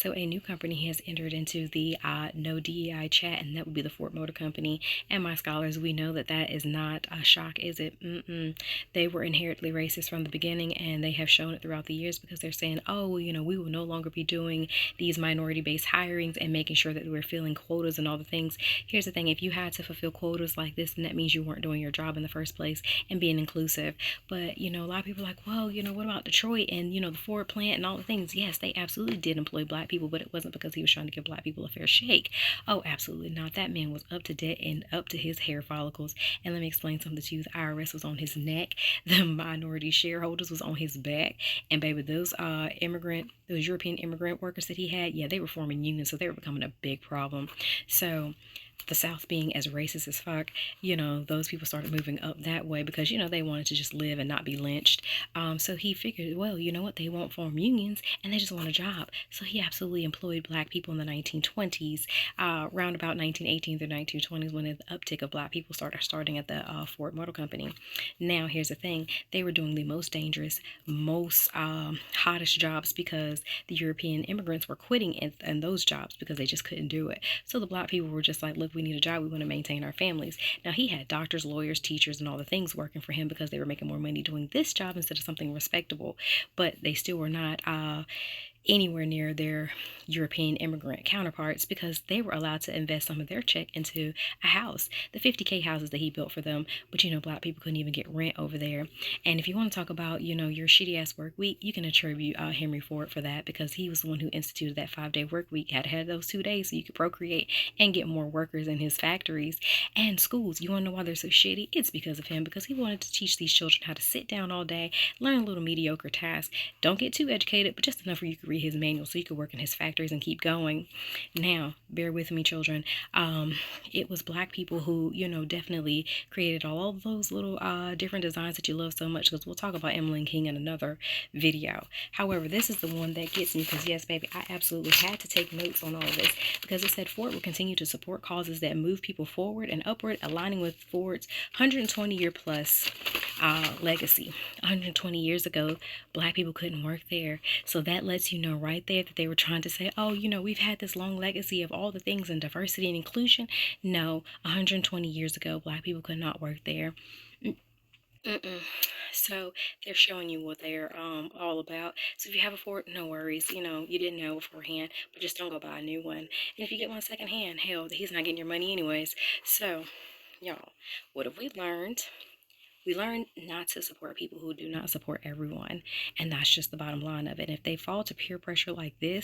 So a new company has entered into the no DEI chat, and that would be the Ford Motor Company. And my scholars, we know that that is not a shock, is it? They were inherently racist from the beginning, and they have shown it throughout the years because they're saying, oh, well, we will no longer be doing these minority-based hirings and making sure that we're filling quotas and all the things. Here's the thing: if you had to fulfill quotas like this, then that means you weren't doing your job in the first place and being inclusive. But a lot of people are like, well, what about Detroit and the Ford plant and all the things? Yes, they absolutely did employ black people, but it wasn't because he was trying to give black people a fair shake. Oh, absolutely not. That man was up to debt and up to his hair follicles. And let me explain something to you. The IRS was on his neck. The minority shareholders was on his back. And baby, those European immigrant workers that he had, yeah, they were forming unions, so they were becoming a big problem. So the South being as racist as fuck, those people started moving up that way because, they wanted to just live and not be lynched. So he figured, well, you know what? They won't form unions and they just want a job. So he absolutely employed black people in the 1920s, around about 1918 through 1920s, when the uptick of black people starting at the Ford Motor Company. Now, here's the thing. They were doing the most dangerous, most hottest jobs because the European immigrants were quitting in those jobs because they just couldn't do it. So the black people were just like, look, we need a job. We want to maintain our families. Now, he had doctors, lawyers, teachers, and all the things working for him because they were making more money doing this job instead of something respectable. But they still were not anywhere near their European immigrant counterparts because they were allowed to invest some of their check into a house, the 50K houses that he built for them. But black people couldn't even get rent over there. And if you want to talk about your shitty ass work week, you can attribute Henry Ford for that because he was the one who instituted that 5-day work week. Had to have those 2 days so you could procreate and get more workers in his factories and schools. You want to know why they're so shitty? It's because of him, because he wanted to teach these children how to sit down all day, learn a little mediocre task, don't get too educated, but just enough where you could read his manual so you could work in his factories and keep going. Now, bear with me, children. It was black people who, definitely created all of those little different designs that you love so much, because we'll talk about Emily King in another video. However, this is the one that gets me because, yes, baby, I absolutely had to take notes on all of this because it said Ford will continue to support causes that move people forward and upward, aligning with Ford's 120-year plus legacy. 120 years ago, black people couldn't work there. So that lets you know right there that they were trying to say, oh, we've had this long legacy of all the things in diversity and inclusion. No, 120 years ago, black people could not work there. So they're showing you what they're all about. So if you have a Ford, no worries. You didn't know beforehand, but just don't go buy a new one. And if you get one secondhand, hell, he's not getting your money anyways. So, y'all, what have we learned? We learn not to support people who do not support everyone. And that's just the bottom line of it. If they fall to peer pressure like this,